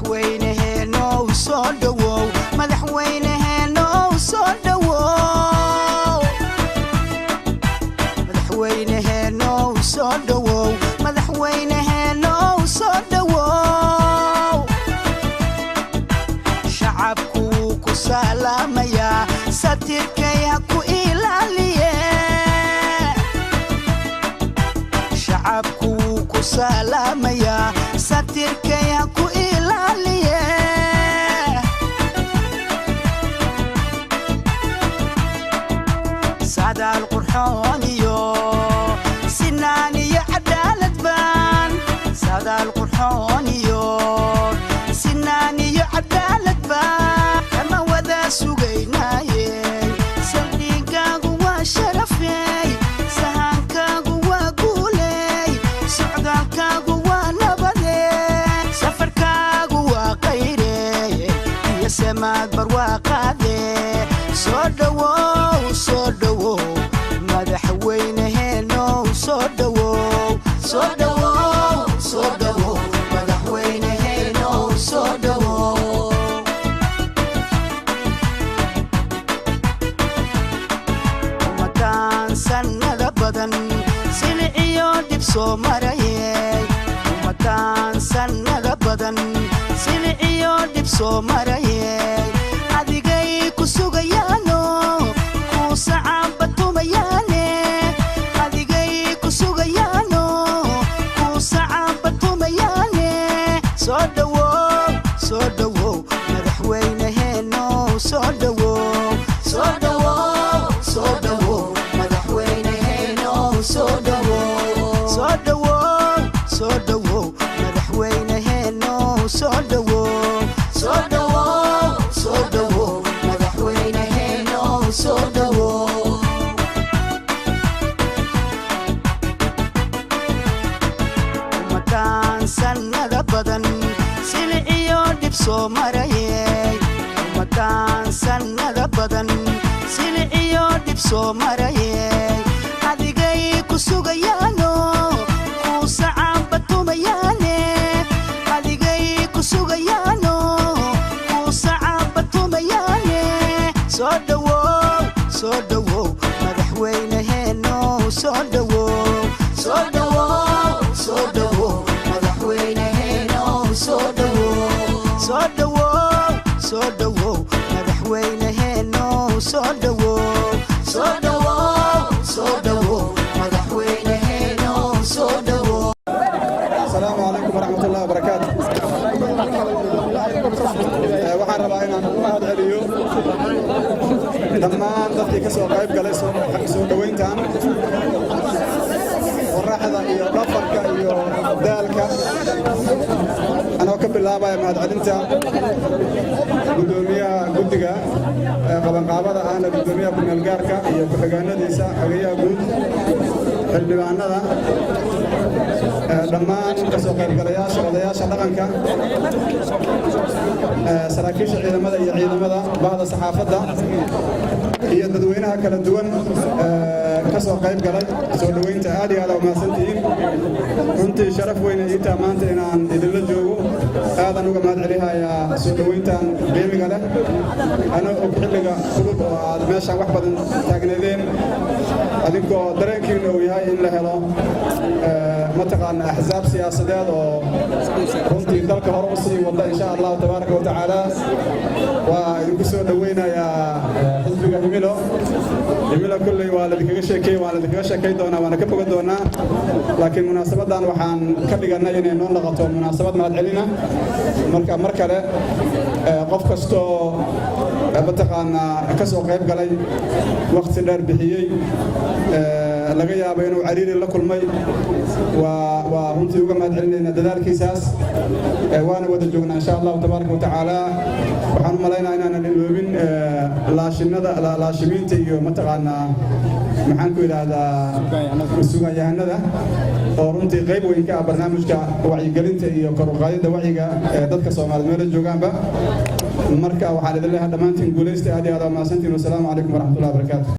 madaxweynaheena soo dhawow madaxweynaheena soo dhawow madaxweynaheena soo dhawow madaxweynaheena soo dhawow shacabku ku salaamaya satirkay ku ilaaliye shacabku ku salaamaya satirkay ku ilaaliye سعد القرحان يو سناني عدالة بان سعد القرحان يو سناني عدالة بان كما وذا سوغيناي سليقاقو وشرفي سهانكاقو وقولي سعدالكاقو ونبدي سفركاقو وقيري يا سماد برواقادي صدوو صدوو مدحوينهنا صدوو صدوو صدوو مدحوينهنا صدوو ومكان سنة بدن سلعيو دبسو مريي ومكان سنة بدن سلعيو دبسو مريي adigay ku sugayaano ku sacaabatu mayane adigay ku sugayaano ku sacaabatu mayane soo dhawow madaxweynaheena soo dhawow soo dhawow soo dhawow madaxweynaheena soo dhawow soo dhawow soo dhawow madaxweynaheena soo dhawow soo dhawow soo dhawow madaxweynaheena soo dhawow makaan sanada badan silciyo dib soo marayay makaan sanada badan silciyo dib soo marayay adigay ku sugayaano ku sacaabatu mayane adigay ku sugayaano soo dhawow madaxweynaheena soo dhawow soo dhawow soo dhawow madaxweynaheena soo dhawow soo dhawow soo dhawow madaxweynaheena soo dhawow soo dhawow soo dhawow madaxweynaheena soo dhawow السلام عليكم ورحمة الله وبركاته waxaan rabaa inaan u mahad celiyo dhammaan dadkii ka soo qayb galay soo dhaweyntan qorraxda iyo dhafarka iyo daalka anoo ka bilaabaya mahad celinta gudoomiyaha guddiga qabanqaabada ahna gudoomiyaha ku-meelgaarka iyo ku-xigeenadiisa xogeyaha guud xildhibaanada dhammaan ka soo qaybgalayaasha odayaasha dhaqanka saraakiisha ciidamada iyo ciidamada bahda saxaafadda iyo dadweynaha kala duwan ka soo qayb galay soo dhaweynta aad iyo aad u mahadsantihiin runtii sharaf weyn ay taa maanta inaan idinla joogo aadan uga mahad celihayaa soo dhaweyntan qiimiga leh ana og xilliga fudud oo aad meeshaan wax badan taagneedeen adinkoo dareenkiina uu yahay in la helo mataqaana axzaab siyaasadeed oo runtii dalka hore u sii wada insha allahu tabaaraka wa tacaala waa idinku soo dhaweynayaa xisbiga himilo kulley waa ladinkaga sheekay doonaa waana ka bogan doonaa laakiin munaasabadan waxaan ka dhiganay inay noo noqoto munaasabad mahad celina marka mar kale qof kastoo mataqaana ka soo qayb galay waqti dheer bixiyey laga yaabo inuu cariiri la kulmay waa runtii uga mahad celinayna dadaalkiisaas waana wada joognaa insha allahu tabaaraka wa tacaala waxaan u malaynaa inaanan iloobin laashimiinta iyo mataqaanaa maxaan ku idhaahdaa sugaanyahanada oo runtii qayb weyn ka ah barnaamijka wacyigelinta iyo kor u qaadidda wacyiga ee dadka Soomaaliyeed meel joogaanba marka waxaan idin leeyahay dhammaantiin guulaysta aad iyo aad u mahadsantiin. Wassalaamu calaykum waraxmatullaahi wabarakaatuh.